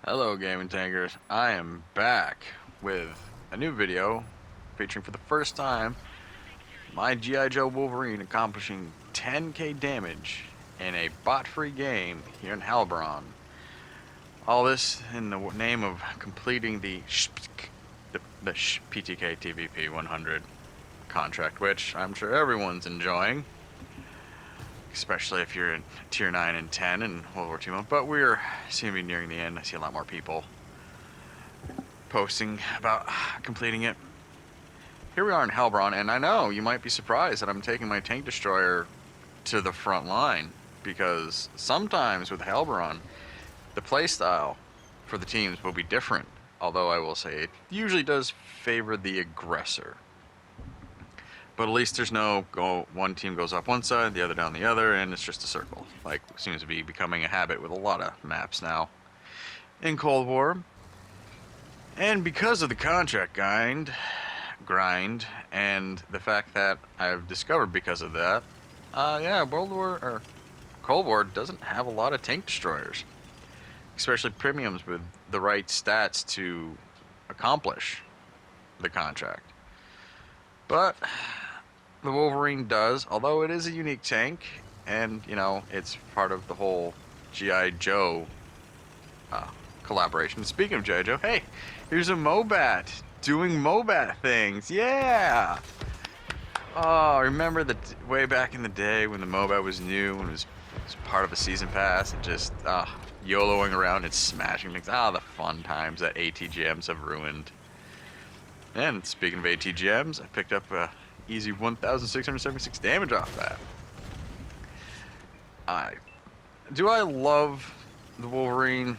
Hello Gaming Tankers, I am back with a new video featuring for the first time my G.I. Joe Wolverine accomplishing 10k damage in a bot-free game here in Halbron. All this in the name of completing the PTK TVP 100 contract, which I'm sure everyone's enjoying. Especially if you're in Tier 9 and 10 in World War II mode. But we're seem to be nearing the end. I see a lot more people posting about completing it. Here we are in Helbron, and I know you might be surprised that I'm taking my tank destroyer to the front line, because sometimes with Helbron, the playstyle for the teams will be different. Although I will say it usually does favor the aggressor. But at least there's no one team goes up one side, the other down the other, and it's just a circle. Like, seems to be becoming a habit with a lot of maps now in Cold War. And because of the contract grind, and the fact that I've discovered because of that, yeah, Cold War doesn't have a lot of tank destroyers, especially premiums with the right stats to accomplish the contract. But the Wolverine does, although it is a unique tank, and, you know, it's part of the whole G.I. Joe collaboration. Speaking of G.I. Joe, hey, here's a Mobat doing Mobat things, yeah! Oh, remember way back in the day when the Mobat was new and it was part of a season pass and just YOLOing around and smashing things. The fun times that ATGMs have ruined. And speaking of ATGMs, I picked up a easy 1,676 damage off that. Do I love the Wolverine?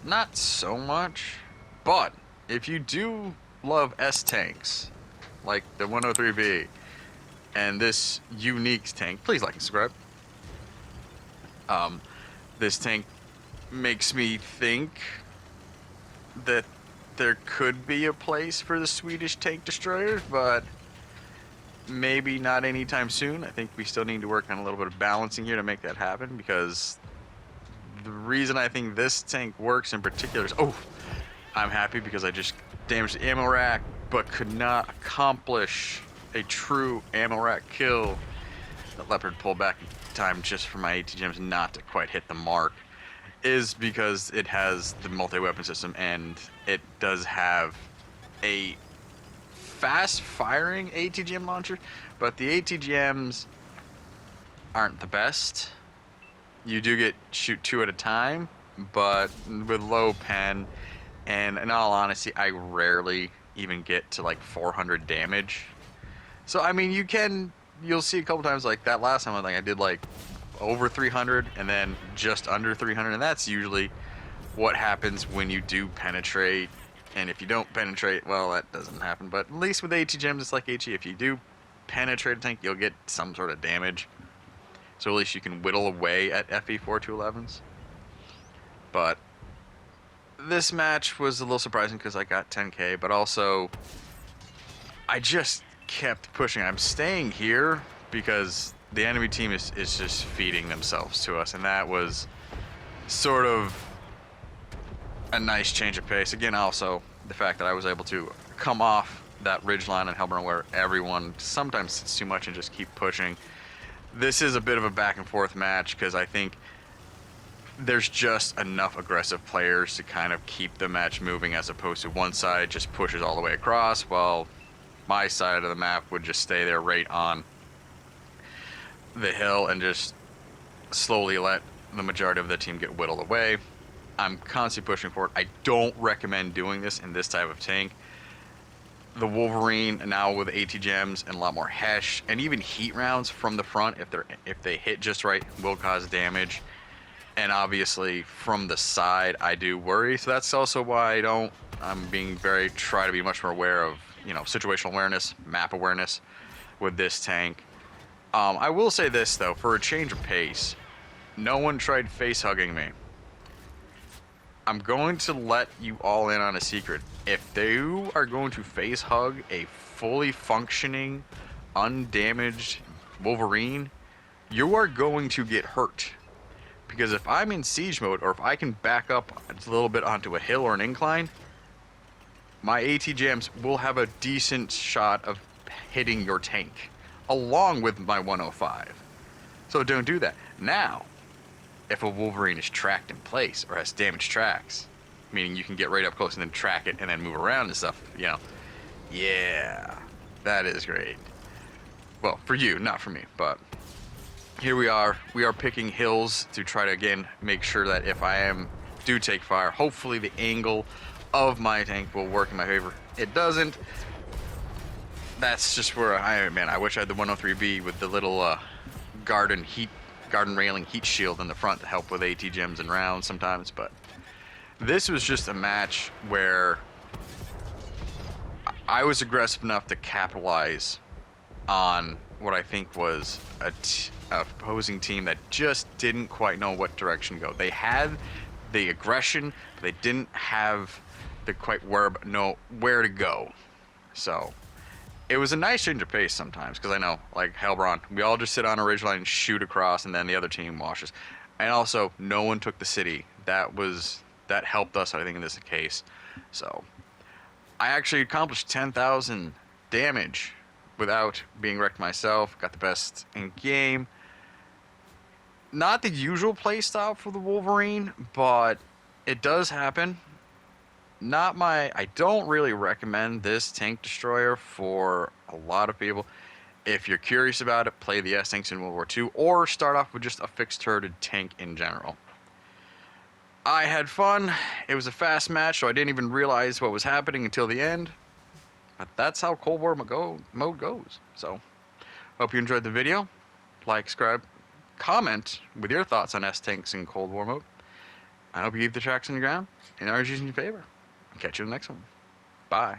Not so much, but if you do love S-Tanks, like the 103B, and this unique tank, please like and subscribe. This tank makes me think that there could be a place for the Swedish tank destroyers, but maybe not anytime soon. I think we still need to work on a little bit of balancing here to make that happen, because the reason I think this tank works in particular is, I'm happy because I just damaged the ammo rack, but could not accomplish a true ammo rack kill. The Leopard pulled back in time just for my ATGMs not to quite hit the mark, is because it has the multi-weapon system, and it does have a fast-firing ATGM launcher, but the ATGMs aren't the best. You do shoot 2 at a time, but with low pen, and in all honesty, I rarely even get to like 400 damage. So I mean, you'll see a couple times like that last time I did like over 300 and then just under 300, and that's usually what happens when you do penetrate. And if you don't penetrate, well, that doesn't happen. But at least with ATGMs, it's like HE. If you do penetrate a tank, you'll get some sort of damage. So at least you can whittle away at FE4211s. But this match was a little surprising because I got 10k, but also I just kept pushing. I'm staying here because the enemy team is just feeding themselves to us, and that was sort of a nice change of pace. Again, also the fact that I was able to come off that ridge line in Helbron where everyone sometimes sits too much and just keep pushing. This is a bit of a back and forth match because I think there's just enough aggressive players to kind of keep the match moving, as opposed to one side just pushes all the way across while my side of the map would just stay there right on the hill and just slowly let the majority of the team get whittled away. I'm constantly pushing forward. I don't recommend doing this in this type of tank. The Wolverine now with ATGMs and a lot more HESH and even heat rounds from the front, if they hit just right, will cause damage. And obviously from the side, I do worry. So that's also why I'm try to be much more aware of, situational awareness, map awareness with this tank. I will say this though, for a change of pace, no one tried face hugging me. I'm going to let you all in on a secret. If you are going to face hug a fully functioning, undamaged Wolverine, you are going to get hurt. because if I'm in siege mode, or if I can back up a little bit onto a hill or an incline, my ATGMs will have a decent shot of hitting your tank, along with my 105. So don't do that. Now, if a Wolverine is tracked in place or has damaged tracks, meaning you can get right up close and then track it and then move around and stuff, you know, yeah, that is great. Well, for you, not for me, but here we are. We are picking hills to try to, again, make sure that if I do take fire, hopefully the angle of my tank will work in my favor. It doesn't. That's just where I wish I had the 103B with the little garden railing heat shield in the front to help with ATGMs and rounds sometimes, but this was just a match where I was aggressive enough to capitalize on what I think was a opposing team that just didn't quite know what direction to go. They had the aggression, but they didn't have the quite know where to go. So it was a nice change of pace sometimes, because I know, like Hellbron, we all just sit on a ridgeline and shoot across, and then the other team washes. And also, no one took the city. That helped us, I think, in this case. So I actually accomplished 10,000 damage without being wrecked myself. Got the best in game. Not the usual playstyle for the Wolverine, but it does happen. I don't really recommend this tank destroyer for a lot of people. If you're curious about it, play the S-Tanks in World War II, or start off with just a fixed-turreted tank in general. I had fun. It was a fast match, so I didn't even realize what was happening until the end. But that's how Cold War mode goes. So, hope you enjoyed the video. Like, subscribe, comment with your thoughts on S-Tanks in Cold War mode. I hope you keep the tracks on the ground and RGs in your favor. Catch you in the next one. Bye.